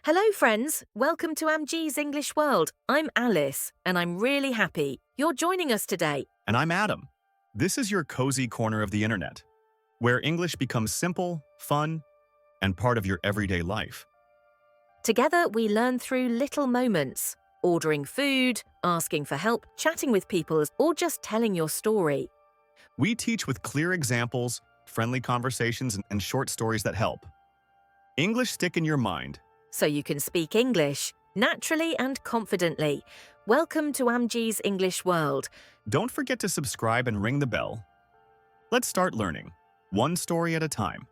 Hello, friends. Welcome to Amjee's English World. I'm Alice, and I'm really happy you're joining us today. And I'm Adam. This is your cozy corner of the internet, where English becomes simple, fun, and part of your everyday life. Together, we learn through little moments, ordering food, asking for help, chatting with people, or just telling your story. We teach with clear examples, friendly conversations, and short stories that help. English stick in your mind. So you can speak English naturally and confidently. Welcome to Amjee's English World. Don't forget to subscribe and ring the bell. Let's start learning, one story at a time.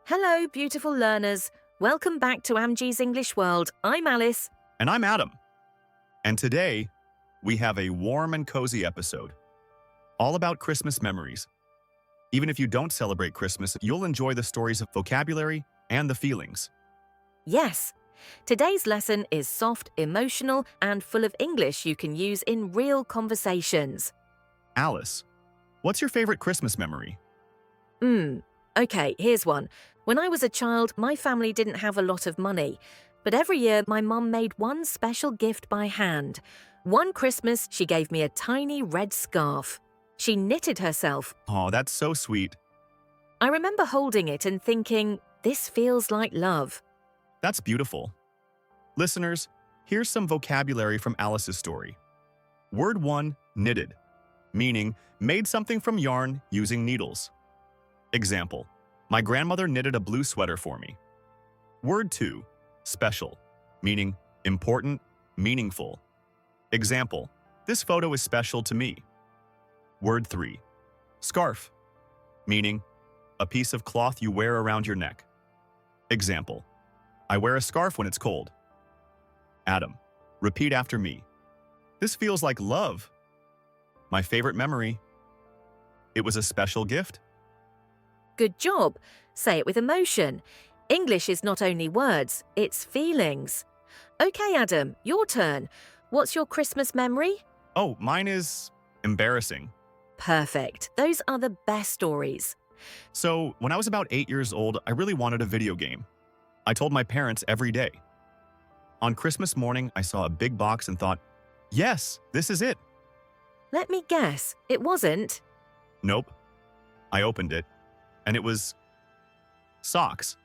Hello, beautiful learners. Welcome back to Amjee's English World. I'm Alice. And I'm Adam. And today, we have a warm and cozy episode, all about Christmas memories. Even if you don't celebrate Christmas, you'll enjoy the stories of vocabulary and the feelings. Yes, today's lesson is soft, emotional, and full of English you can use in real conversations. Alice, what's your favorite Christmas memory? Okay, here's one. When I was a child, my family didn't have a lot of money, but every year my mum made one special gift by hand. One Christmas, she gave me a tiny red scarf. She knitted herself. Oh, that's so sweet. I remember holding it and thinking, this feels like love. That's beautiful. Listeners, here's some vocabulary from Alice's story. Word 1, knitted, meaning made something from yarn using needles. Example, my grandmother knitted a blue sweater for me. Word 2, special, meaning important, meaningful. Example, this photo is special to me. Word 3, scarf, meaning a piece of cloth you wear around your neck. Example, I wear a scarf when it's cold. Adam, repeat after me. This feels like love. My favorite memory. It was a special gift. Good job. Say it with emotion. English is not only words, it's feelings. Okay, Adam, your turn. What's your Christmas memory? Oh, mine is embarrassing. Perfect. Those are the best stories. So, when I was about 8 years old, I really wanted a video game. I told my parents every day. On Christmas morning, I saw a big box and thought, yes, this is it. Let me guess, it wasn't? Nope. I opened it, and it was socks.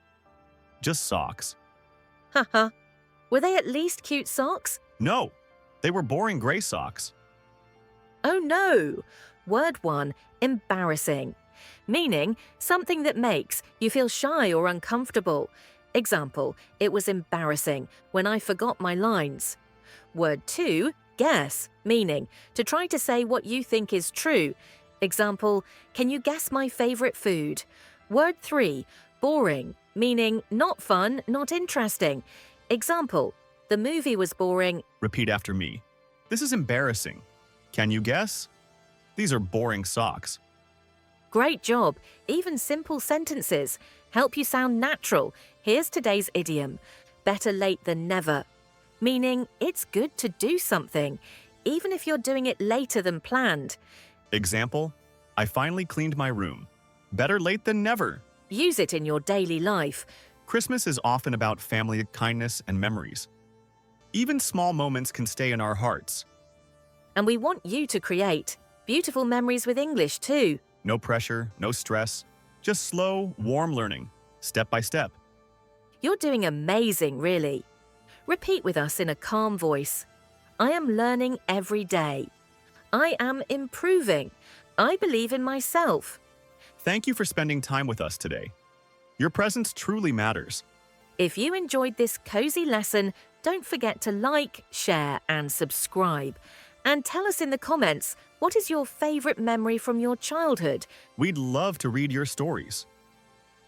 Just socks. Haha. Were they at least cute socks? No, they were boring gray socks. Oh no! Word 1, embarrassing. Meaning something that makes you feel shy or uncomfortable. Example, it was embarrassing when I forgot my lines. Word 2, guess, meaning to try to say what you think is true. Example, can you guess my favorite food? Word 3, boring, meaning not fun, not interesting. Example, the movie was boring. Repeat after me. This is embarrassing. Can you guess? These are boring socks. Great job. Even simple sentences help you sound natural. Here's today's idiom. Better late than never. Meaning it's good to do something, even if you're doing it later than planned. Example, I finally cleaned my room. Better late than never. Use it in your daily life. Christmas is often about family, kindness, and memories. Even small moments can stay in our hearts. And we want you to create beautiful memories with English too. No pressure, no stress, just slow, warm learning, step by step. You're doing amazing, really. Repeat with us in a calm voice. I am learning every day. I am improving. I believe in myself. Thank you for spending time with us today. Your presence truly matters. If you enjoyed this cozy lesson, don't forget to like, share, and subscribe. And tell us in the comments, what is your favorite memory from your childhood? We'd love to read your stories.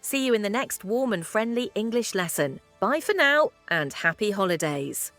See you in the next warm and friendly English lesson. Bye for now, and happy holidays.